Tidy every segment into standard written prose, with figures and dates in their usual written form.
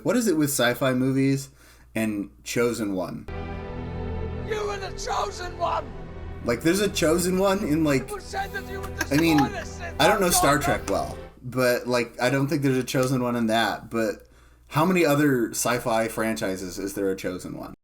what is it with sci-fi movies and Chosen One? You were the chosen one. Like, there's a chosen one in, like, I mean, I don't know Star Trek well, but, like, I don't think there's a chosen one in that. But how many other sci-fi franchises is there a chosen one?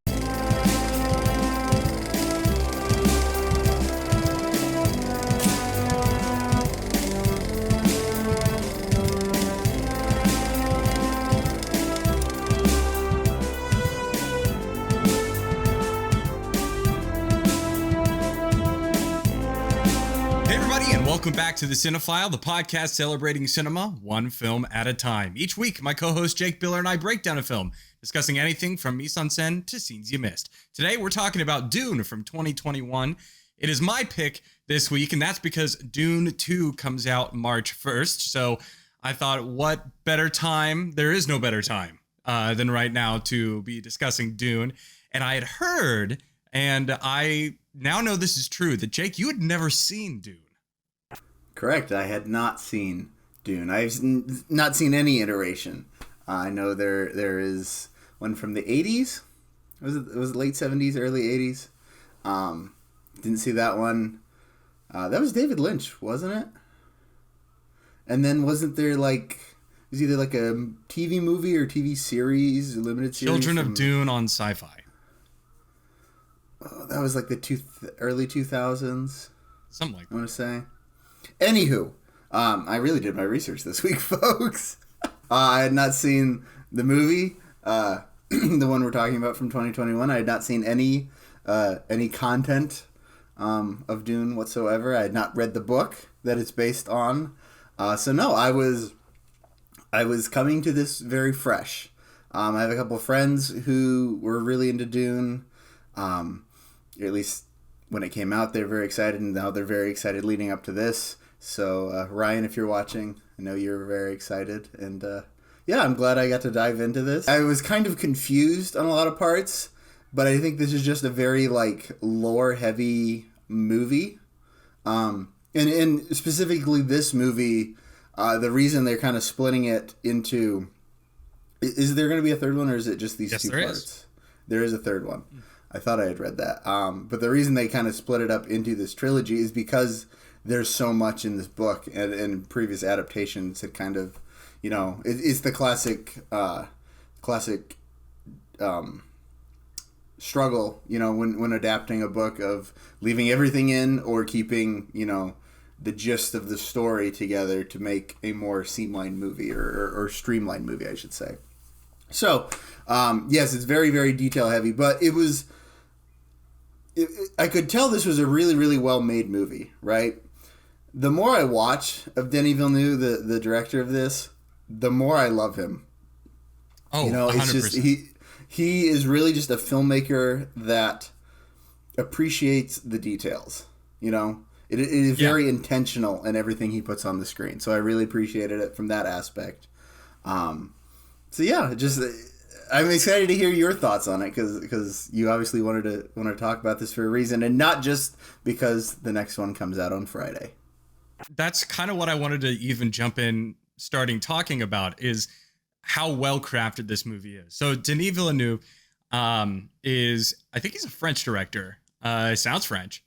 Welcome back to the Cinefile, the podcast celebrating cinema one film at a time. Each week, my co-host Jake Biller and I break down a film, discussing anything from mise en scène to scenes you missed. Today, we're talking about Dune from 2021. It is my pick this week, and that's because Dune 2 comes out March 1st. So I thought, what better time? There is no better time than right now to be discussing Dune. And I had heard, and I now know this is true, that Jake, you had never seen Dune. Correct. I had not seen Dune. I've not seen any iteration. I know there is one from the 80s. Was it late 70s, early 80s? Didn't see that one. That was David Lynch, wasn't it? And then wasn't there like, it was either like a TV movie or TV series, a limited series? Children of Dune on Sci-Fi. Oh, that was like the early 2000s. Something like that. I want to say. Anywho, I really did my research this week, folks. I had not seen the movie, the one we're talking about from 2021. I had not seen any content of Dune whatsoever. I had not read the book that it's based on. So no, I was coming to this very fresh. I have a couple of friends who were really into Dune, at least when it came out. They're very excited, and now they're very excited leading up to this. So Ryan, if you're watching, I know you're very excited, and yeah, I'm glad I got to dive into this. I was kind of confused on a lot of parts, but I think this is just a very like lore heavy movie, and specifically this movie, the reason they're kind of splitting it into, is there going to be a third one, or is it just these two parts? There is a third one. I thought I had read that. But the reason they kind of split it up into this trilogy is because there's so much in this book, and previous adaptations had kind of, you know, it's the classic struggle, you know, when adapting a book, of leaving everything in or keeping, you know, the gist of the story together to make a more streamlined movie, or streamlined movie, I should say. So, yes, it's very, very detail heavy, but I could tell this was a really, really well-made movie, right? The more I watch of Denis Villeneuve, the director of this, the more I love him. Oh, you know, 100%. It's just he is really just a filmmaker that appreciates the details. You know, it is very intentional in everything he puts on the screen. So I really appreciated it from that aspect. So yeah, just I'm excited to hear your thoughts on it, because you obviously want to talk about this for a reason, and not just because the next one comes out on Friday. That's kind of what I wanted to even jump in starting talking about, is how well crafted this movie is. So Denis Villeneuve I think he's a French director. Sounds French,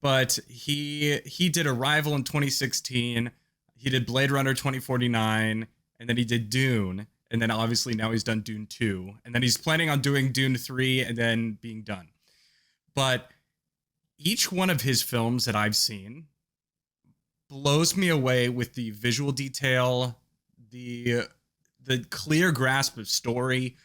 but he did Arrival in 2016. He did Blade Runner 2049, and then he did Dune. And then obviously now he's done Dune 2. And then he's planning on doing Dune 3 and then being done. But each one of his films that I've seen blows me away with the visual detail, the clear grasp of story.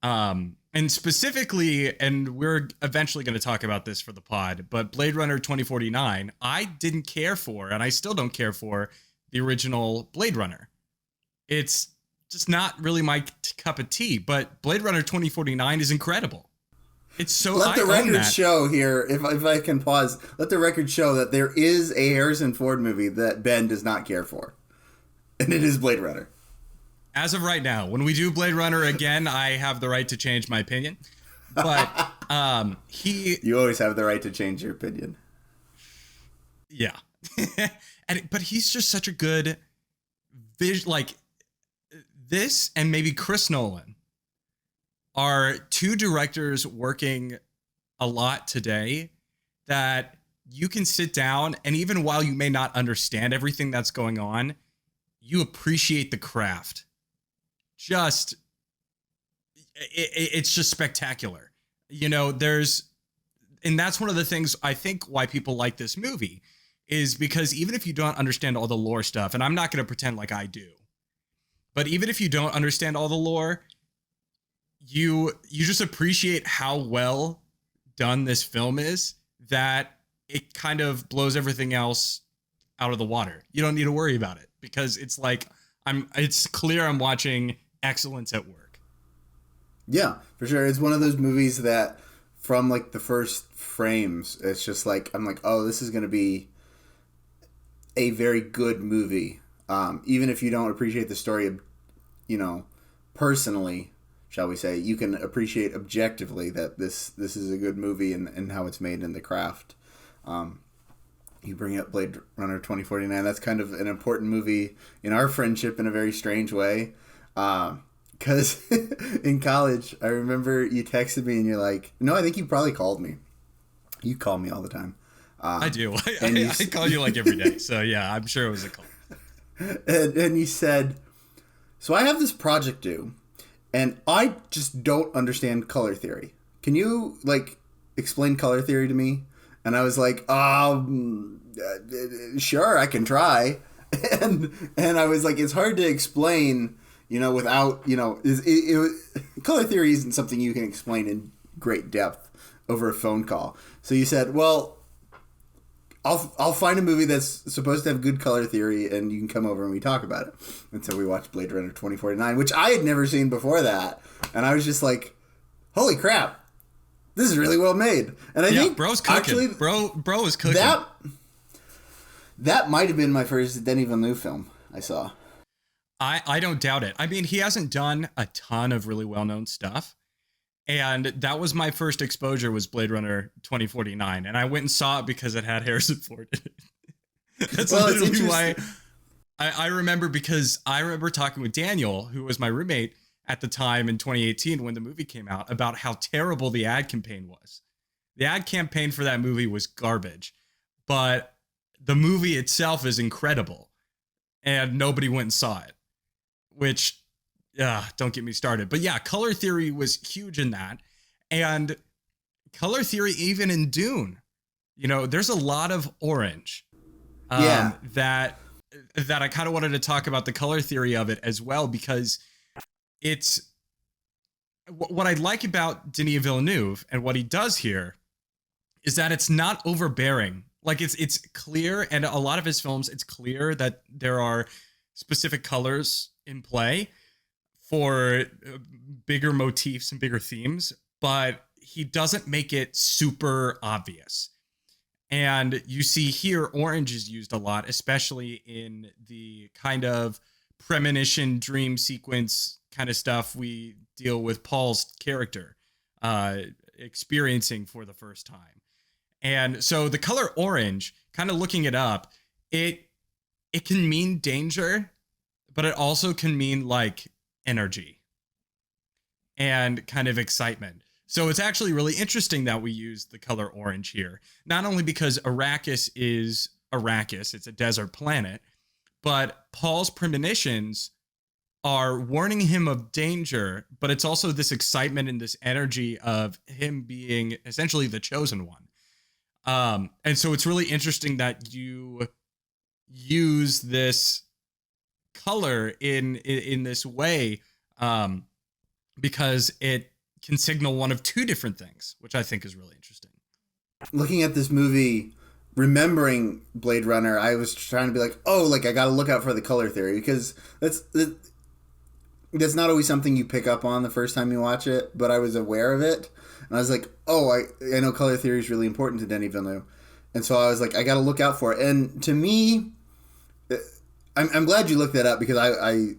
And specifically, and we're eventually going to talk about this for the pod, but Blade Runner 2049, I didn't care for, and I still don't care for, the original Blade Runner. It's just not really my cup of tea, but Blade Runner 2049 is incredible. It's so, let the record show here, if I can pause, let the record show that there is a Harrison Ford movie that Ben does not care for, and it is Blade Runner. As of right now, when we do Blade Runner again, I have the right to change my opinion. But you always have the right to change your opinion. Yeah. But he's just such a good like this, and maybe Chris Nolan are two directors working a lot today that you can sit down and even while you may not understand everything that's going on, you appreciate the craft. It's just spectacular. You know, and that's one of the things I think why people like this movie is because even if you don't understand all the lore stuff, and I'm not going to pretend like I do, but even if you don't understand all the lore, you just appreciate how well done this film is, that it kind of blows everything else out of the water. You don't need to worry about it because it's like it's clear I'm watching excellence at work. Yeah, for sure. It's one of those movies that from like the first frames, it's just like, I'm like, oh, this is going to be a very good movie. Even if you don't appreciate the story, you know, personally, shall we say, you can appreciate objectively that this is a good movie and how it's made in the craft. You bring up Blade Runner 2049. That's kind of an important movie in our friendship in a very strange way. Because in college, I remember you texted me and you're like, no, I think you probably called me. You call me all the time. I do. I call you like every day. So yeah, I'm sure it was a call. And you said, so I have this project due, and I just don't understand color theory. Can you like explain color theory to me? And I was like, sure, I can try. And I was like, it's hard to explain, you know, without, you know, color theory isn't something you can explain in great depth over a phone call. So you said, well, I'll find a movie that's supposed to have good color theory and you can come over and we talk about it. And so we watched Blade Runner 2049, which I had never seen before that. And I was just like, holy crap, this is really well made. And I think bro's cooking. Actually, bro is cooking. That might have been my first Denis Villeneuve film I saw. I don't doubt it. I mean, he hasn't done a ton of really well-known stuff. And that was my first exposure was Blade Runner 2049. And I went and saw it because it had Harrison Ford in it. That's literally why I remember, because I remember talking with Daniel, who was my roommate at the time in 2018 when the movie came out, about how terrible the ad campaign was. The ad campaign for that movie was garbage, but the movie itself is incredible. And nobody went and saw it, which... don't get me started. But yeah, color theory was huge in that. And color theory even in Dune. You know, there's a lot of orange. That I kind of wanted to talk about the color theory of it as well, because it's... What I like about Denis Villeneuve and what he does here is that it's not overbearing. Like, it's clear, and a lot of his films, it's clear that there are specific colors in play for bigger motifs and bigger themes, but he doesn't make it super obvious. And you see here, orange is used a lot, especially in the kind of premonition dream sequence kind of stuff we deal with Paul's character experiencing for the first time. And so the color orange, kind of looking it up, it can mean danger, but it also can mean like energy and kind of excitement. So it's actually really interesting that we use the color orange here, not only because Arrakis is Arrakis, it's a desert planet, but Paul's premonitions are warning him of danger, but it's also this excitement and this energy of him being essentially the chosen one. And so it's really interesting that you use this color in this way, because it can signal one of two different things, which I think is really interesting. Looking at this movie, remembering Blade Runner, I was trying to be like, oh, like I got to look out for the color theory, because that's not always something you pick up on the first time you watch it, but I was aware of it. And I was like, oh, I know color theory is really important to Denis Villeneuve. And so I was like, I got to look out for it. And to me, I'm glad you looked that up, because I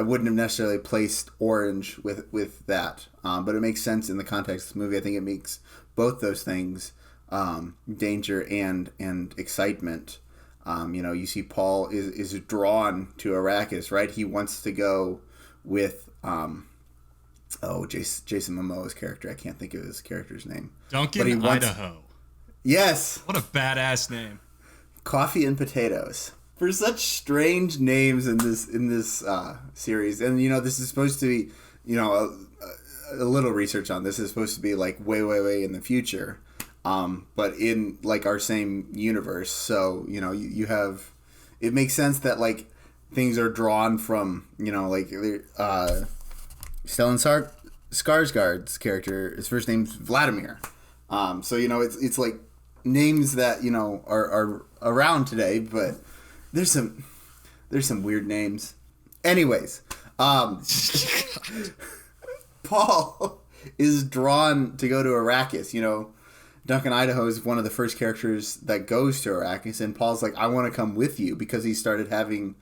wouldn't have necessarily placed orange with that. But it makes sense in the context of the movie. I think it makes both those things, danger and excitement. You see Paul is drawn to Arrakis, right? He wants to go with Oh, Jason Momoa's character. I can't think of his character's name. Duncan, Idaho. Yes. What a badass name. Coffee and potatoes. For such strange names in this series, and this is supposed to be, a little research on this is supposed to be like way in the future, but in like our same universe. So you have, it makes sense that like things are drawn from like Stellan Skarsgård's character. His first name's Vladimir. So it's like names that are around today, but there's some weird names. Anyways, Paul is drawn to go to Arrakis. Duncan Idaho is one of the first characters that goes to Arrakis, and Paul's like, I want to come with you, because he started having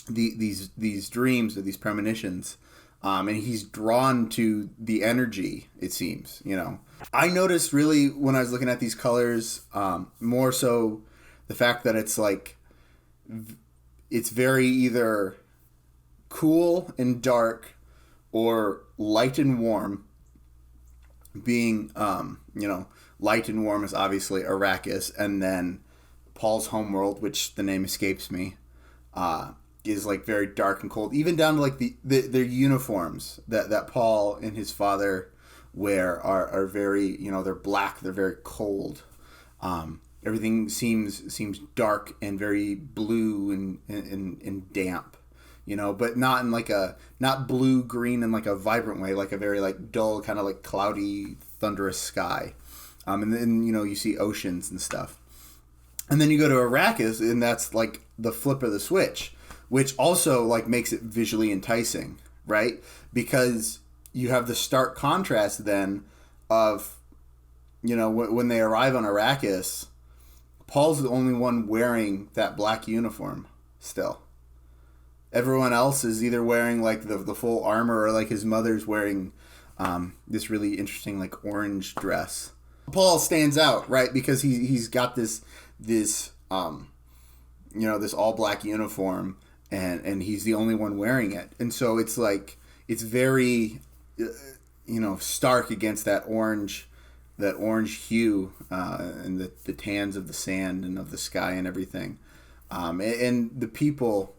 these dreams or these premonitions, and he's drawn to the energy, it seems. I noticed really when I was looking at these colors, more so the fact that it's like, it's very either cool and dark or light and warm. Being, light and warm is obviously Arrakis, and then Paul's homeworld, which the name escapes me, is like very dark and cold, even down to like their uniforms that Paul and his father wear are very, they're black, they're very cold. Everything seems dark and very blue and damp, but not in like not blue green in like a vibrant way, like a very like dull kind of like cloudy thunderous sky. And then you see oceans and stuff. And then you go to Arrakis, and that's like the flip of the switch, which also like makes it visually enticing, right? Because you have the stark contrast then of when they arrive on Arrakis, Paul's the only one wearing that black uniform still. Everyone else is either wearing like the full armor, or like his mother's wearing this really interesting like orange dress. Paul stands out, right? Because he's got this all black uniform, and he's the only one wearing it. And so it's like, it's very stark against that orange hue, and the tans of the sand and of the sky and everything. And the people,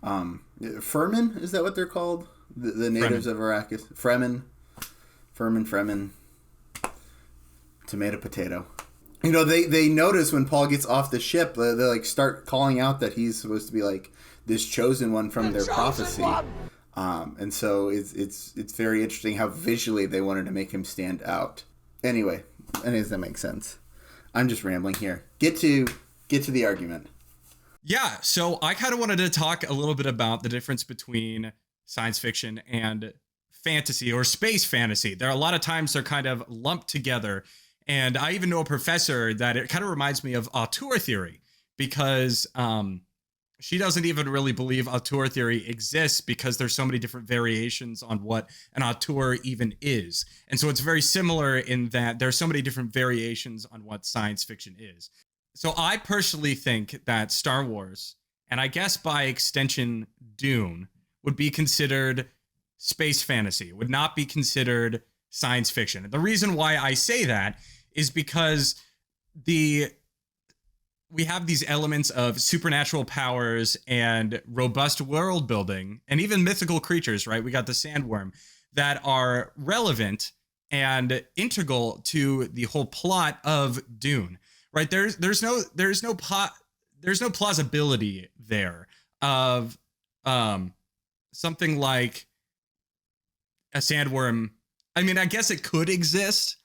Fremen, is that what they're called? The natives of Arrakis? Fremen. Tomato, potato. They notice when Paul gets off the ship, they like start calling out that he's supposed to be like this chosen one from their prophecy. And so it's very interesting how visually they wanted to make him stand out. Anyway, does that make sense? I'm just rambling here. Get to the argument. Yeah, so I kind of wanted to talk a little bit about the difference between science fiction and fantasy or space fantasy. There are a lot of times they're kind of lumped together. And I even know a professor that it kind of reminds me of auteur theory, because she doesn't even really believe auteur theory exists, because there's so many different variations on what an auteur even is. And so it's very similar in that there's so many different variations on what science fiction is. So I personally think that Star Wars, and I guess by extension Dune, would be considered space fantasy, would not be considered science fiction. The reason why I say that is because we have these elements of supernatural powers and robust world building and even mythical creatures, right? We got the sandworm that are relevant and integral to the whole plot of Dune, right? There's no plausibility there of something like a sandworm. I mean, I guess it could exist,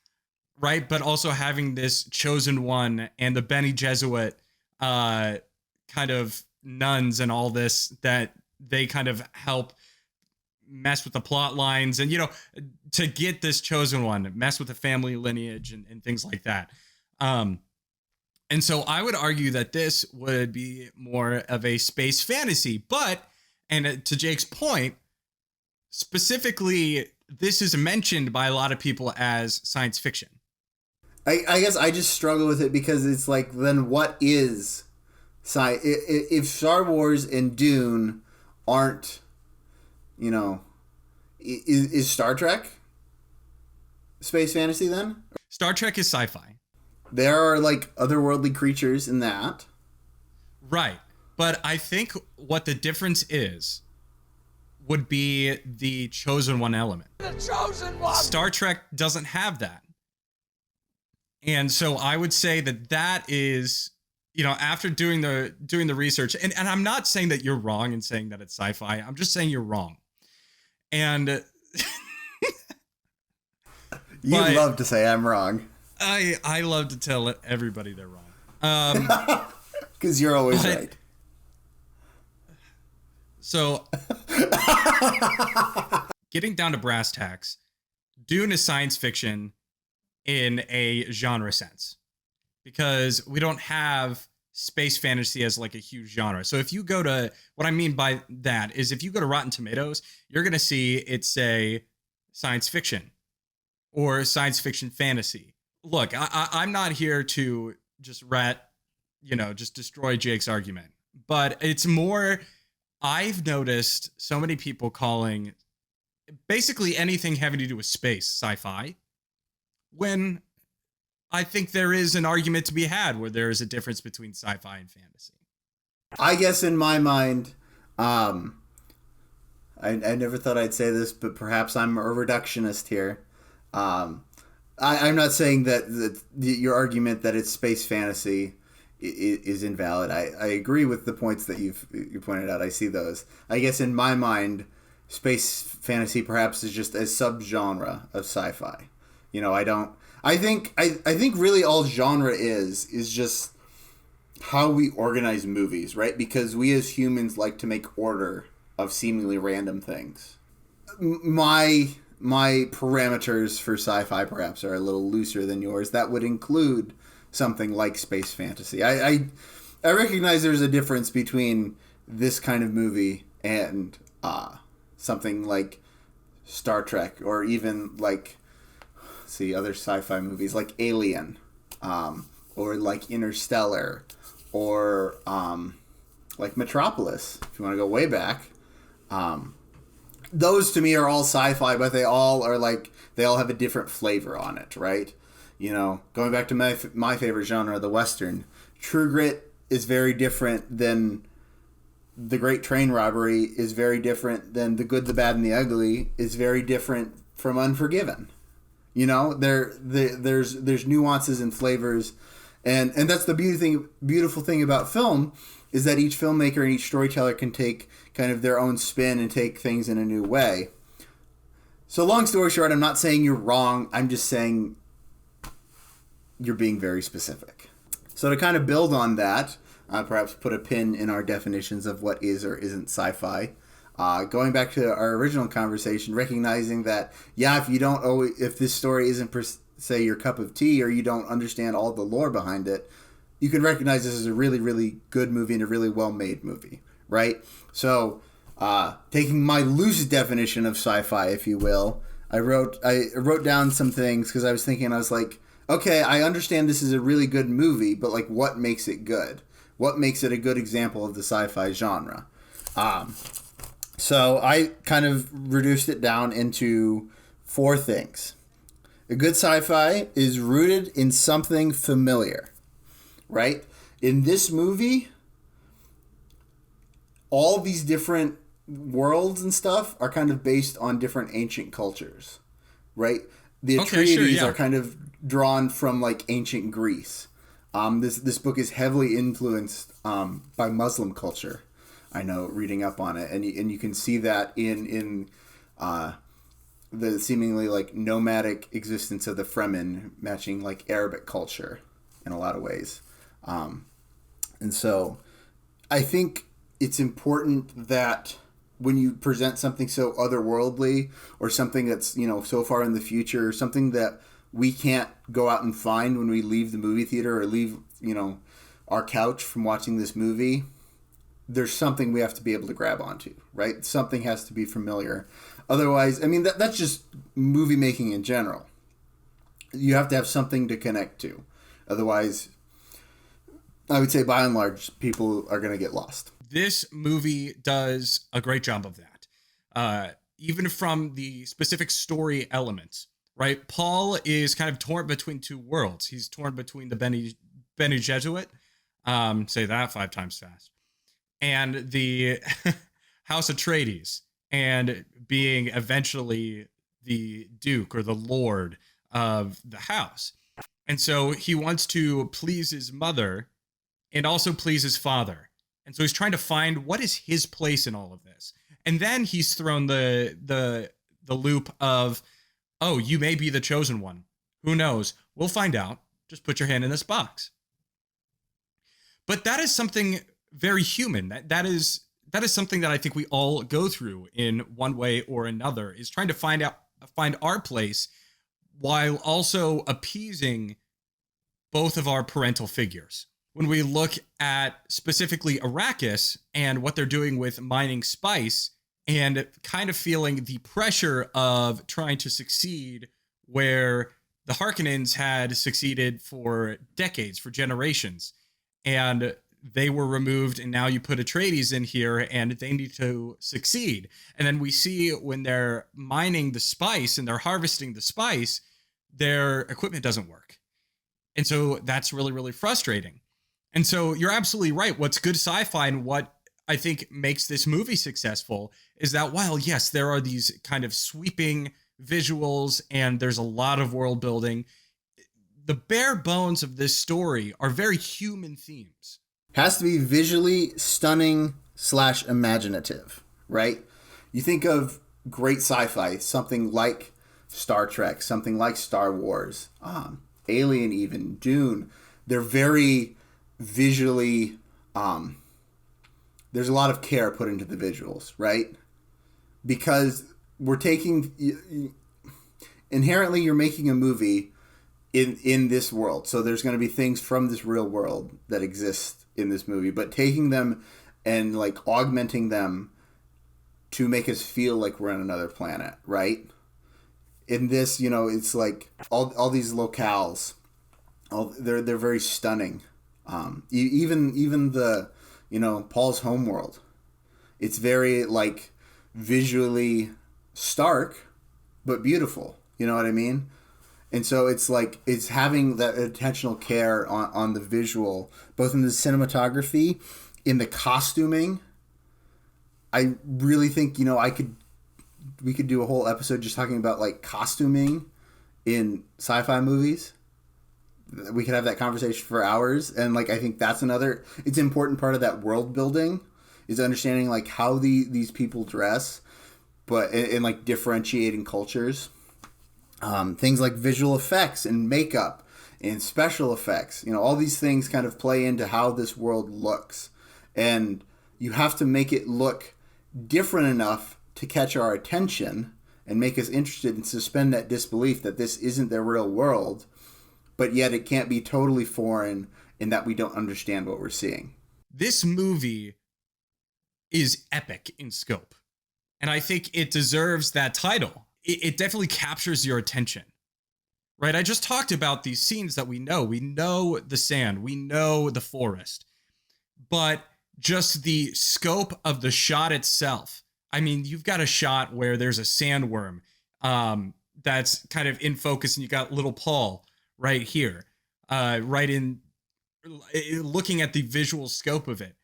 right? But also having this chosen one and the Bene Gesserit kind of nuns and all this, that they kind of help mess with the plot lines and, to get this chosen one, mess with the family lineage and things like that. And so I would argue that this would be more of a space fantasy, and to Jake's point, specifically, this is mentioned by a lot of people as science fiction. I guess I just struggle with it because it's like, then what is science? If Star Wars and Dune aren't, Is Star Trek space fantasy then? Star Trek is sci-fi. There are like otherworldly creatures in that. Right. But I think what the difference is would be the chosen one element. The chosen one. Star Trek doesn't have that. And so I would say that is, after doing the research, and I'm not saying that you're wrong in saying that it's sci-fi. I'm just saying you're wrong. And you love to say I'm wrong. I love to tell everybody they're wrong. Because you're always right. So, getting down to brass tacks, Dune is science fiction in a genre sense, because we don't have space fantasy as like a huge genre. So if you go to, what I mean by that is if you go to Rotten Tomatoes, you're going to see it say science fiction or science fiction fantasy. Look, I'm not here to just just destroy Jake's argument, but it's more, I've noticed so many people calling basically anything having to do with space sci-fi, when I think there is an argument to be had where there is a difference between sci-fi and fantasy. I guess in my mind, I never thought I'd say this, but perhaps I'm a reductionist here. I'm not saying that your argument that it's space fantasy is invalid. I agree with the points that you pointed out. I see those. I guess in my mind, space fantasy perhaps is just a subgenre of sci-fi. I think really all genre is just how we organize movies, right? Because we as humans like to make order of seemingly random things. My parameters for sci-fi perhaps are a little looser than yours. That would include something like space fantasy. I recognize there's a difference between this kind of movie and something like Star Trek, or even like other sci-fi movies like Alien, or like Interstellar, or like Metropolis, if you want to go way back. Those to me are all sci-fi, but they all have a different flavor on it, right? Going back to my favorite genre, the Western, True Grit is very different than The Great Train Robbery, is very different than The Good, the Bad, and the Ugly, is very different from Unforgiven. There's nuances and flavors, and that's the beautiful thing about film, is that each filmmaker and each storyteller can take kind of their own spin and take things in a new way. So long story short, I'm not saying you're wrong. I'm just saying you're being very specific. So to kind of build on that, perhaps put a pin in our definitions of what is or isn't sci-fi. Going back to our original conversation, recognizing that, if this story isn't per se your cup of tea, or you don't understand all the lore behind it, you can recognize this as a really, really good movie and a really well-made movie, right? So, taking my loose definition of sci-fi, if you will, I wrote down some things because I was thinking, I was like, okay, I understand this is a really good movie, but like, what makes it good? What makes it a good example of the sci-fi genre? So I kind of reduced it down into 4 things. A good sci-fi is rooted in something familiar, right? In this movie, all these different worlds and stuff are kind of based on different ancient cultures, right? The Atreides are kind of drawn from like ancient Greece. This book is heavily influenced by Muslim culture. I know, reading up on it, and you can see that in the seemingly like nomadic existence of the Fremen, matching like Arabic culture in a lot of ways. And so I think it's important that when you present something so otherworldly, or something that's, so far in the future, or something that we can't go out and find when we leave the movie theater or leave, our couch from watching this movie, there's something we have to be able to grab onto, right? Something has to be familiar. Otherwise, that's just movie making in general. You have to have something to connect to. Otherwise, I would say by and large, people are going to get lost. This movie does a great job of that. even from the specific story elements, right? Paul is kind of torn between two worlds. He's torn between the Bene Gesserit, say that 5 times fast, and the House Atreides, and being eventually the Duke or the Lord of the house. And so he wants to please his mother and also please his father. And so he's trying to find what is his place in all of this. And then he's thrown the loop of, oh, you may be the chosen one. Who knows? We'll find out. Just put your hand in this box. But that is something very human. That is something that I think we all go through in one way or another, is trying to find our place while also appeasing both of our parental figures. When we look at specifically Arrakis and what they're doing with mining spice and kind of feeling the pressure of trying to succeed where the Harkonnens had succeeded for decades, for generations, and they were removed, and now you put Atreides in here and they need to succeed. And then we see when they're mining the spice and they're harvesting the spice, their equipment doesn't work. And so that's really, really frustrating. And so you're absolutely right. What's good sci-fi and what I think makes this movie successful is that while, yes, there are these kind of sweeping visuals and there's a lot of world building, the bare bones of this story are very human themes. Has to be visually stunning / imaginative, right? You think of great sci-fi, something like Star Trek, something like Star Wars, Alien even, Dune. They're very visually, there's a lot of care put into the visuals, right? Because we're taking, inherently you're making a movie in this world. So there's going to be things from this real world that exist in this movie, but taking them and like augmenting them to make us feel like we're on another planet, right? In this, you know, it's like all these locales, they're very stunning. Even the, you know, Paul's homeworld, it's very like visually stark but beautiful. You know what I mean? And so it's like, it's having that intentional care on the visual, both in the cinematography, in the costuming. I really think, you know, we could do a whole episode just talking about like costuming in sci-fi movies. We could have that conversation for hours. And like, I think that's it's an important part of that world building, is understanding like how these people dress, but in like differentiating cultures. Things like visual effects and makeup and special effects, you know, all these things kind of play into how this world looks. And you have to make it look different enough to catch our attention and make us interested and suspend that disbelief that this isn't their real world, but yet it can't be totally foreign in that we don't understand what we're seeing. This movie is epic in scope, and I think it deserves that title. It definitely captures your attention, right? I just talked about these scenes that we know. We know the sand. We know the forest. But just the scope of the shot itself. I mean, you've got a shot where there's a sandworm that's kind of in focus, and you got little Paul right here, right in looking at the visual scope of it.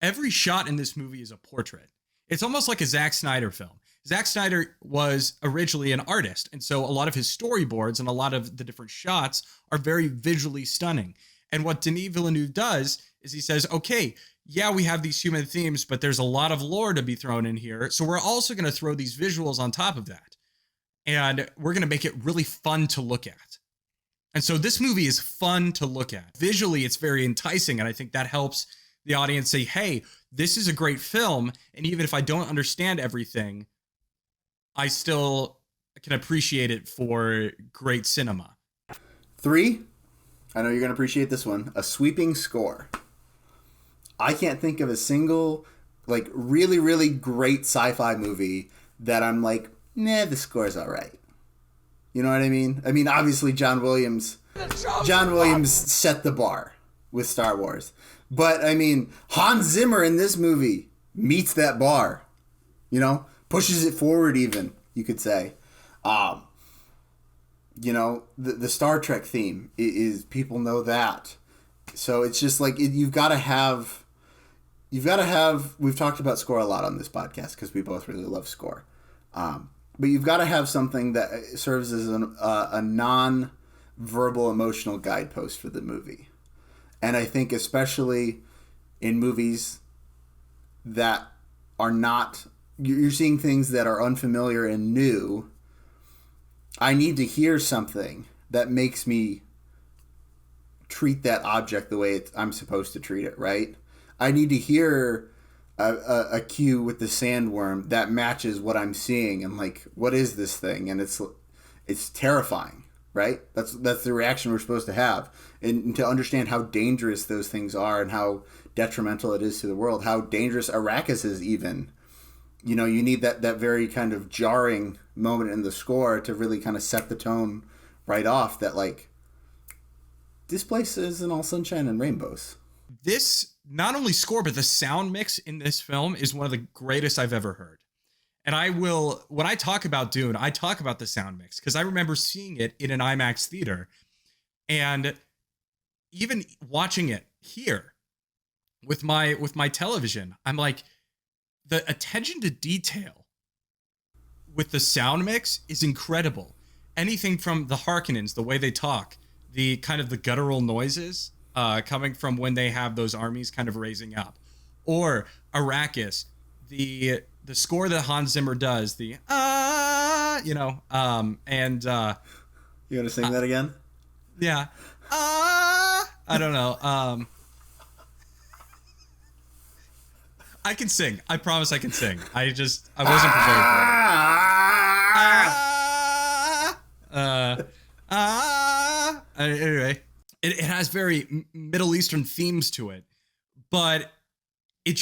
Every shot in this movie is a portrait. It's almost like a Zack Snyder film. Zack Snyder was originally an artist, and so a lot of his storyboards and a lot of the different shots are very visually stunning. And what Denis Villeneuve does is he says, okay, yeah, we have these human themes, but there's a lot of lore to be thrown in here, so we're also going to throw these visuals on top of that. And we're going to make it really fun to look at. And so this movie is fun to look at. Visually, it's very enticing, and I think that helps the audience say, hey, this is a great film, and even if I don't understand everything, I still can appreciate it for great cinema. 3, I know you're going to appreciate this one, a sweeping score. I can't think of a single, like, really, really great sci-fi movie that I'm like, nah, the score's all right. You know what I mean? I mean, obviously John Williams set the bar with Star Wars. But, I mean, Hans Zimmer in this movie meets that bar. You know? pushes it forward even, you could say. You know, the Star Trek theme is people know that. So it's just like you've got to have, we've talked about score a lot on this podcast because we both really love score. But you've got to have something that serves as a non-verbal emotional guidepost for the movie. And I think especially in movies that are not, you're seeing things that are unfamiliar and new, I need to hear something that makes me treat that object the way I'm supposed to treat it, right? I need to hear a cue with the sandworm that matches what I'm seeing and like, what is this thing? And it's terrifying, right? That's the reaction we're supposed to have. And to understand how dangerous those things are and how detrimental it is to the world, how dangerous Arrakis is even. You know, you need that very kind of jarring moment in the score to really kind of set the tone right off that, like, this place isn't all sunshine and rainbows. This, not only score, but the sound mix in this film is one of the greatest I've ever heard. And when I talk about Dune, I talk about the sound mix because I remember seeing it in an IMAX theater and even watching it here with my television. I'm like, the attention to detail with the sound mix is incredible. Anything from the Harkonnens, the way they talk, the kind of the guttural noises coming from when they have those armies kind of raising up, or Arrakis, the score that Hans Zimmer does, the you want to sing that again? Yeah, I don't know. I can sing. I promise I can sing. I wasn't prepared for it. Anyway, it has very Middle Eastern themes to it, but you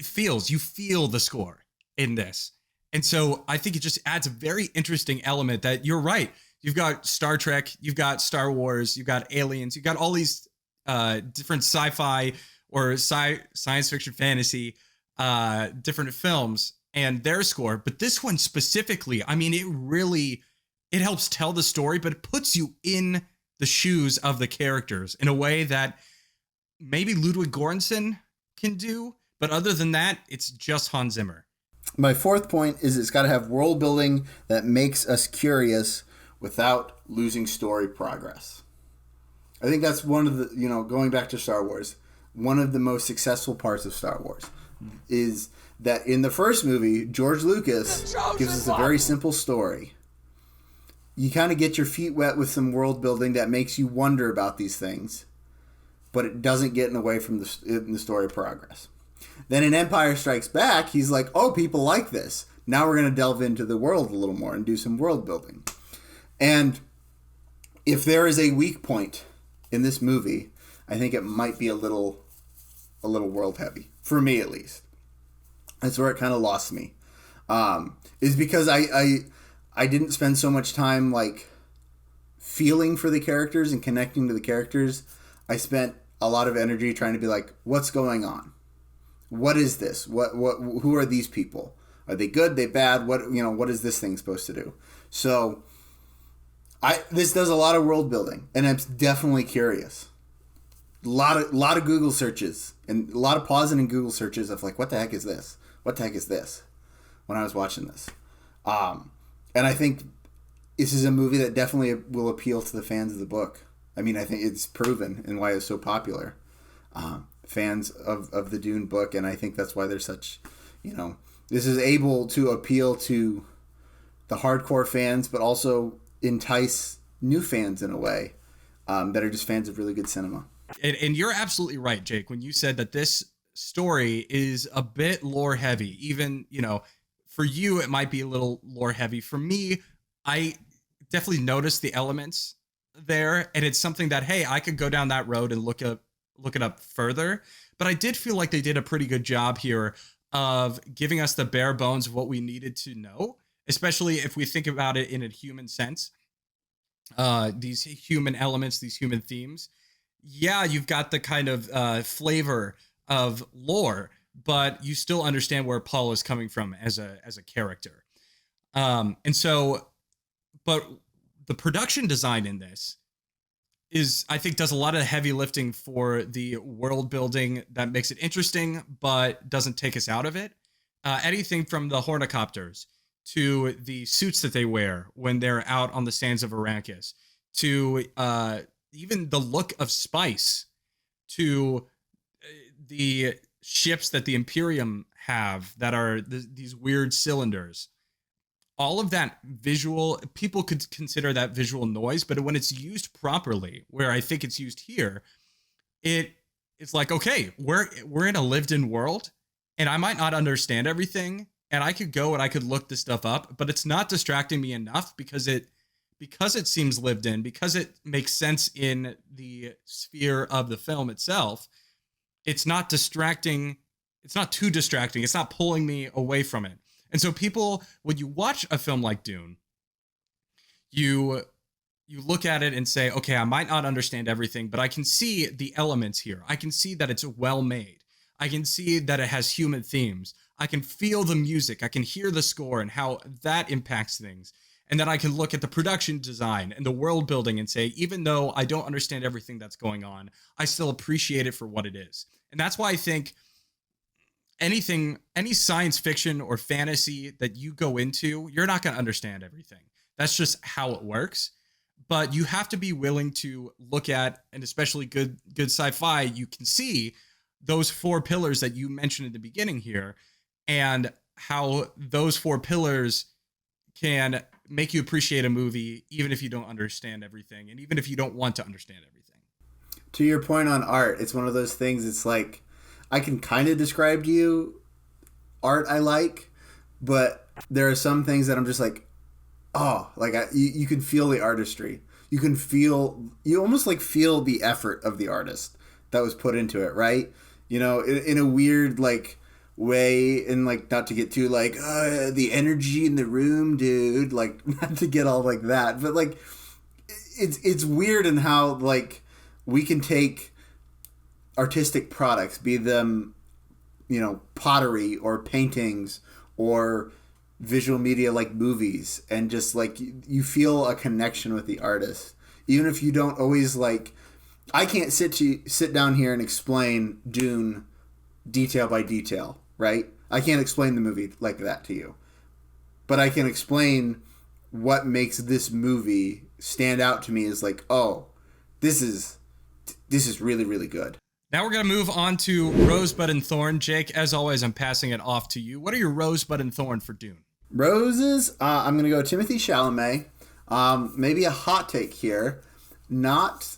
feel the score in this. And so I think it just adds a very interesting element that you're right. You've got Star Trek, you've got Star Wars, you've got aliens, you've got all these different sci-fi or science fiction fantasy, different films and their score. But this one specifically, I mean, it helps tell the story, but it puts you in the shoes of the characters in a way that maybe Ludwig Göransson can do. But other than that, it's just Hans Zimmer. My fourth point is it's got to have world building that makes us curious without losing story progress. I think that's one of the, going back to Star Wars, one of the most successful parts of Star Wars is that in the first movie, George Lucas gives us a very simple story. You kind of get your feet wet with some world building that makes you wonder about these things, but it doesn't get in the way from the story progress. Then in Empire Strikes Back, he's like, oh, people like this. Now we're going to delve into the world a little more and do some world building. And if there is a weak point in this movie, I think it might be a little world heavy, for me at least. That's where it kind of lost me. Is because I didn't spend so much time like feeling for the characters and connecting to the characters. I spent a lot of energy trying to be like, what's going on? What is this? Who are these people? Are they good? They bad? What is this thing supposed to do? So this does a lot of world building, and I'm definitely curious. A lot of Google searches and a lot of pausing in Google searches of like, what the heck is this? What the heck is this? When I was watching this. And I think this is a movie that definitely will appeal to the fans of the book. I mean, I think it's proven and why it's so popular. Fans of the Dune book, and I think that's why there's such, this is able to appeal to the hardcore fans, but also entice new fans in a way that are just fans of really good cinema. And you're absolutely right, Jake, when you said that this story is a bit lore heavy. Even, for you, it might be a little lore heavy. For me, I definitely noticed the elements there, and it's something that, hey, I could go down that road and look it up further. But I did feel like they did a pretty good job here of giving us the bare bones of what we needed to know, especially if we think about it in a human sense. These human elements, these human themes. Yeah, you've got the kind of flavor of lore, but you still understand where Paul is coming from as a character. And so, but the production design in this is, I think, does a lot of heavy lifting for the world building that makes it interesting, but doesn't take us out of it. Anything from the hornicopters to the suits that they wear when they're out on the sands of Arrakis, to even the look of spice, to the ships that the Imperium have that are these weird cylinders. All of that visual, people could consider that visual noise, but when it's used properly, where I think it's used here, it's like, okay, we're in a lived-in world, and I might not understand everything, and I could go and I could look this stuff up, but it's not distracting me enough because it seems lived in, because it makes sense in the sphere of the film itself. It's not distracting. It's not too distracting. It's not pulling me away from it. And so people, when you watch a film like Dune, you look at it and say, okay, I might not understand everything, but I can see the elements here. I can see that it's well made. I can see that it has human themes. I can feel the music. I can hear the score and how that impacts things. And then I can look at the production design and the world building and say, even though I don't understand everything that's going on, I still appreciate it for what it is. And that's why I think any science fiction or fantasy that you go into, you're not going to understand everything. That's just how it works. But you have to be willing to look at, and especially good sci-fi, you can see those four pillars that you mentioned at the beginning here, and how those four pillars can make you appreciate a movie, even if you don't understand everything, and even if you don't want to understand everything. To your point on art, it's one of those things, it's like, I can kind of describe to you art I like, but there are some things that I'm just like, oh, like you can feel the artistry. You almost like feel the effort of the artist that was put into it, right? You know, in a weird like way, and like not to get too like the energy in the room, dude. Like not to get all like that, but like it's weird in how like we can take artistic products, be them, you know, pottery or paintings or visual media like movies, and just like you feel a connection with the artist, even if you don't always like. I can't sit down here and explain Dune detail by detail, right? I can't explain the movie like that to you, but I can explain what makes this movie stand out to me as like, oh, this is really, really good. Now we're going to move on to Rosebud and Thorn. Jake, as always, I'm passing it off to you. What are your Rosebud and Thorn for Dune? Roses, I'm going to go Timothée Chalamet. Maybe a hot take here. Not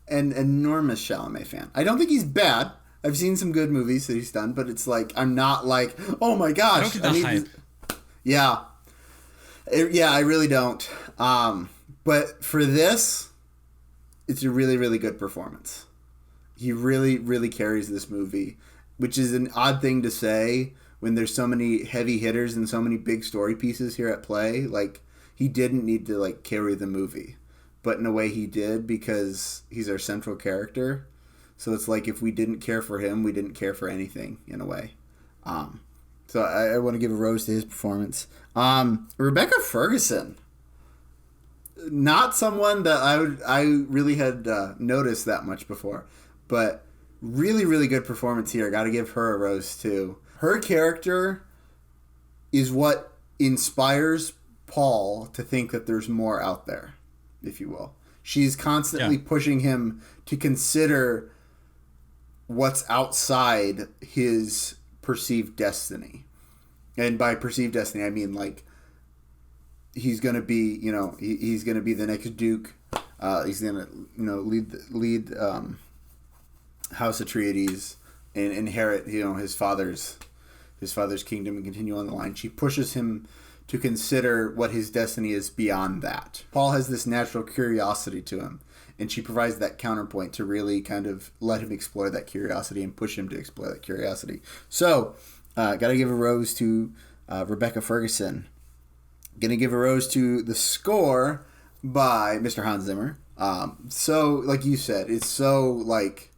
an enormous Chalamet fan. I don't think he's bad. I've seen some good movies that he's done, but it's like, I'm not like, oh my gosh. I don't get the hype. Yeah. I really don't. But for this, it's a really, really good performance. He really, really carries this movie, which is an odd thing to say when there's so many heavy hitters and so many big story pieces here at play. Like, he didn't need to, like, carry the movie. But in a way he did, because he's our central character. So it's like if we didn't care for him, we didn't care for anything, in a way. So I want to give a rose to his performance. Rebecca Ferguson. Not someone that I really had noticed that much before. But really, really good performance here. Got to give her a rose, too. Her character is what inspires Paul to think that there's more out there, if you will. She's constantly pushing him to consider what's outside his perceived destiny. And by perceived destiny, I mean, like, he's going to be, you know, he's going to be the next Duke. He's going to, you know, lead House Atreides and inherit, you know, his father's kingdom and continue on the line. She pushes him to consider what his destiny is beyond that. Paul has this natural curiosity to him, and she provides that counterpoint to really kind of let him explore that curiosity and push him to explore that curiosity. So, gotta give a rose to Rebecca Ferguson. Gonna give a rose to the score by Mr. Hans Zimmer. So, like you said, it's so, like,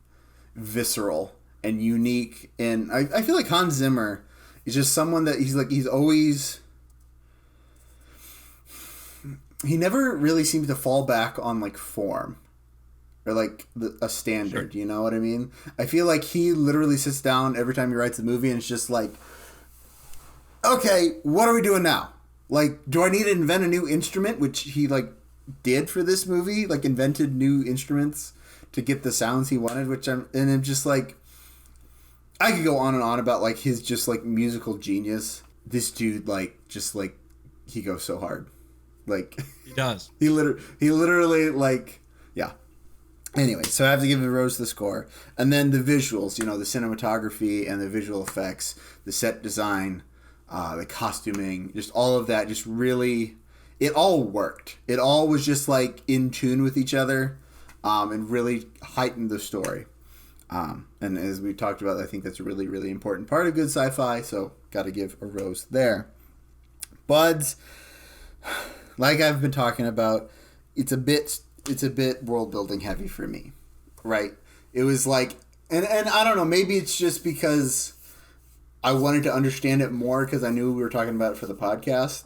visceral and unique. And I feel like Hans Zimmer is just someone that he's always, he never really seems to fall back on like form or like a standard. Sure. You know what I mean? I feel like he literally sits down every time he writes a movie and it's just like, okay, what are we doing now? Like, do I need to invent a new instrument? Which he like did for this movie, like invented new instruments to get the sounds he wanted. I'm just like, I could go on and on about like his just like musical genius. This dude like just like he goes so hard, like he does. he literally like yeah. Anyway, so I have to give Rose the score, and then the visuals. You know, the cinematography and the visual effects, the set design, the costuming, just all of that. Just really, it all worked. It all was just like in tune with each other, and really heightened the story. And as we talked about, I think that's a really, really important part of good sci-fi. So got to give a rose there. Buds, like I've been talking about, it's a bit world building heavy for me, right? It was like, and I don't know, maybe it's just because I wanted to understand it more because I knew we were talking about it for the podcast.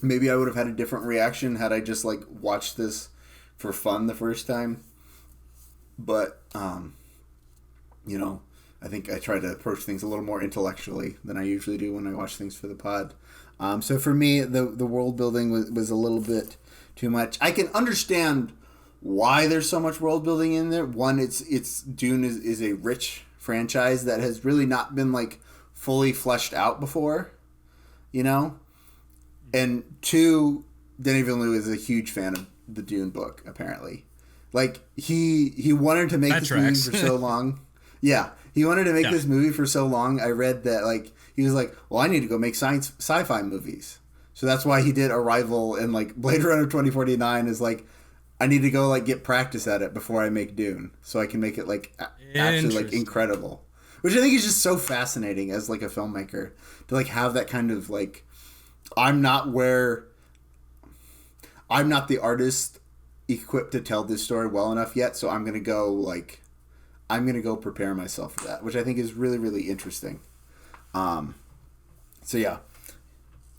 Maybe I would have had a different reaction had I just like watched this for fun the first time. But, you know, I think I try to approach things a little more intellectually than I usually do when I watch things for the pod. So for me, the world building was a little bit too much. I can understand why there's so much world building in there. One, it's Dune is a rich franchise that has really not been like fully fleshed out before, you know? And two, Denis Villeneuve is a huge fan of the Dune book, apparently. Like, he wanted to make this movie for so long. Yeah, he wanted to make this movie for so long. I read that, like, he was like, well, I need to go make sci-fi movies. So that's why he did Arrival and, like, Blade Runner 2049 is, like, I need to go, like, get practice at it before I make Dune. So I can make it, like, actually, like, incredible. Which I think is just so fascinating as, like, a filmmaker. To, like, have that kind of, like, I'm not the artist equipped to tell this story well enough yet, so I'm gonna go prepare myself for that, which I think is really, really interesting. So yeah,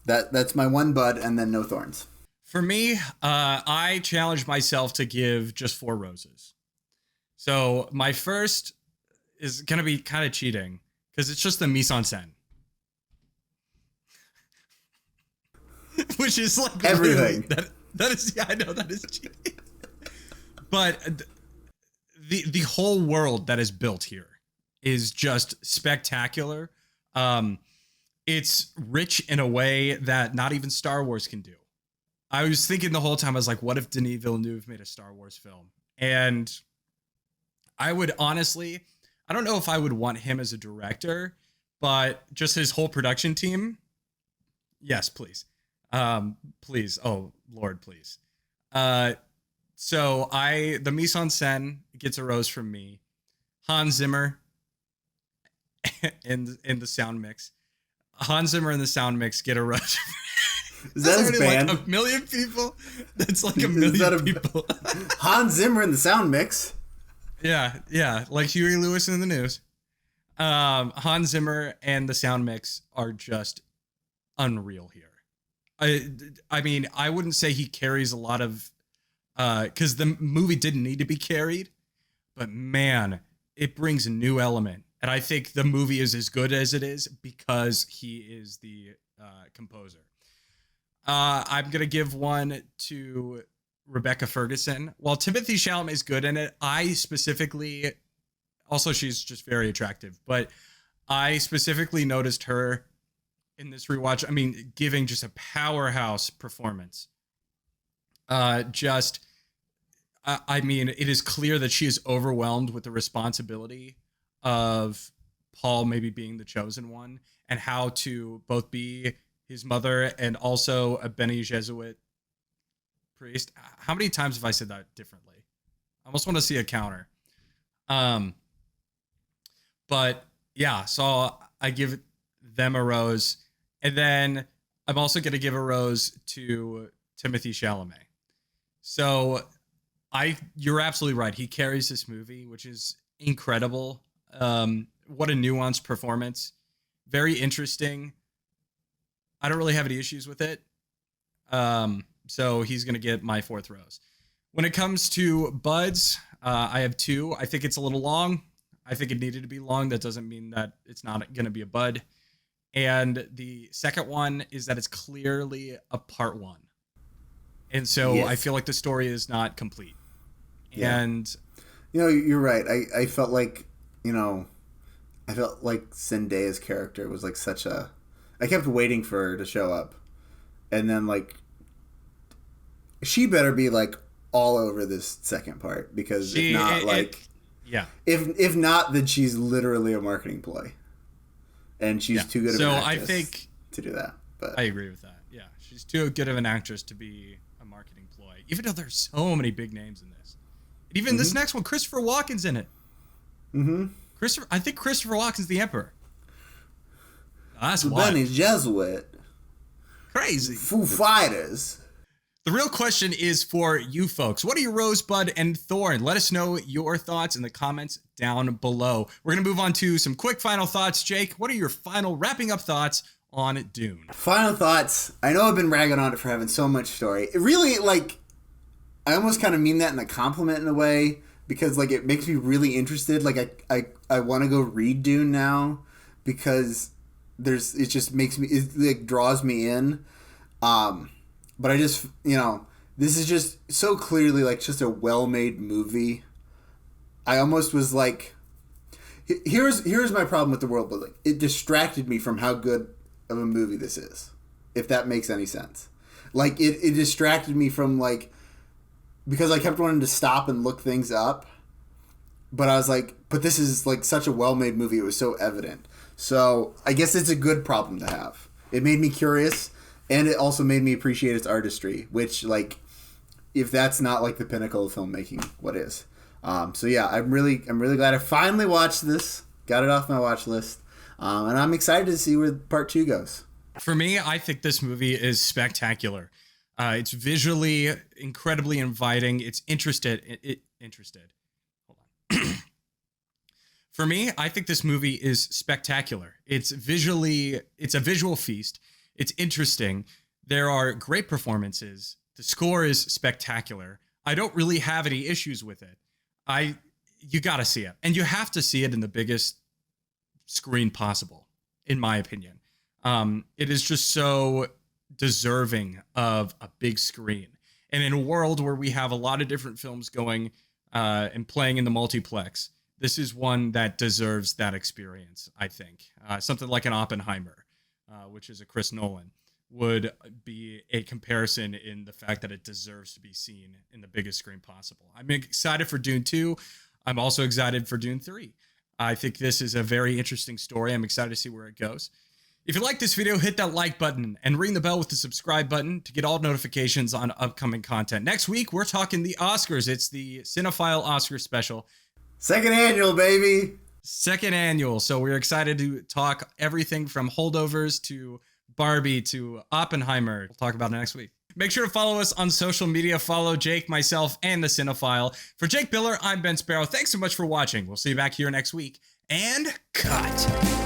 that's my one bud, and then no thorns. For me, I challenged myself to give just 4 roses. So my first is gonna be kind of cheating because it's just the mise en scène, which is like everything. That is, yeah, I know that is cheating. But the whole world that is built here is just spectacular. It's rich in a way that not even Star Wars can do. I was thinking the whole time, I was like, what if Denis Villeneuve made a Star Wars film? And I would honestly, I don't know if I would want him as a director, but just his whole production team. Yes, please. Please. Oh, Lord, please. So the mise en scène gets a rose from me. Hans Zimmer in the sound mix. Hans Zimmer in the sound mix get a rose. Is that his band? Like 1 million people. That's like 1 million people. Hans Zimmer in the sound mix. Yeah, like Huey Lewis in the news. Hans Zimmer and the sound mix are just unreal here. I mean, I wouldn't say he carries a lot of, because the movie didn't need to be carried, but man, it brings a new element. And I think the movie is as good as it is because he is the composer. I'm going to give one to Rebecca Ferguson. While Timothée Chalamet is good in it, I specifically, also she's just very attractive, but I specifically noticed her in this rewatch, I mean, giving just a powerhouse performance. I mean, it is clear that she is overwhelmed with the responsibility of Paul maybe being the chosen one and how to both be his mother and also a Bene Gesserit priest. How many times have I said that differently? I almost want to see a counter. But yeah, so I give them a rose. And then I'm also going to give a rose to Timothée Chalamet. So you're absolutely right. He carries this movie, which is incredible. What a nuanced performance. Very interesting. I don't really have any issues with it. So he's going to get my 4th rose. When it comes to buds, I have 2. I think it's a little long. I think it needed to be long. That doesn't mean that it's not going to be a bud. And the second one is that it's clearly a part 1. And so I feel like the story is not complete. Yeah. And you're right. I felt like, Zendaya's character was like such a... I kept waiting for her to show up. And then like she better be like all over this second part, because if not, then she's literally a marketing ploy. And she's too good of an actress to do that. But I agree with that. Yeah. She's too good of an actress to be a marketing ploy. Even though there's so many big names in this. Even this next one, Christopher Walken's in it. Mm-hmm. I think Christopher Walken's the Emperor. That's wild. Benny Jesuit. Crazy. Foo Fighters. The real question is for you folks. What are your Rosebud and Thorn? Let us know your thoughts in the comments down below. We're going to move on to some quick final thoughts. Jake, what are your final wrapping up thoughts on Dune? Final thoughts. I know I've been ragging on it for having so much story. It really, I almost kind of mean that in a compliment in a way, because it makes me really interested. I want to go read Dune now, because it just makes me, it draws me in. But I just, this is just so clearly just a well-made movie. I almost was like, here's my problem with the world building. It distracted me from how good of a movie this is, if that makes any sense. It distracted me from because I kept wanting to stop and look things up. But I was like, but this is such a well-made movie. It was so evident. So I guess it's a good problem to have. It made me curious. And it also made me appreciate its artistry, which, if that's not, the pinnacle of filmmaking, what is? So, yeah, I'm really glad I finally watched this, got it off my watch list, and I'm excited to see where part 2 goes. For me, I think this movie is spectacular. It's visually incredibly inviting. It's interested. Hold on. For me, I think this movie is spectacular. It's a visual feast. It's interesting. There are great performances. The score is spectacular. I don't really have any issues with it. You got to see it. And you have to see it in the biggest screen possible, in my opinion. It is just so deserving of a big screen. And in a world where we have a lot of different films going and playing in the multiplex, this is one that deserves that experience, I think. Something like an Oppenheimer. Which is a Chris Nolan, would be a comparison in the fact that it deserves to be seen in the biggest screen possible. I'm excited for Dune 2. I'm also excited for Dune 3. I think this is a very interesting story. I'm excited to see where it goes. If you like this video, hit that like button and ring the bell with the subscribe button to get all notifications on upcoming content. Next week, we're talking the Oscars. It's the Cinefile Oscar special. Second annual, baby. Second annual. So we're excited to talk everything from Holdovers to Barbie to Oppenheimer. We'll talk about it next week. Make sure to follow us on social media. Follow Jake, myself, and the Cinefile. For Jake Biller, I'm Ben Sparrow. Thanks so much for watching. We'll see you back here next week. And cut.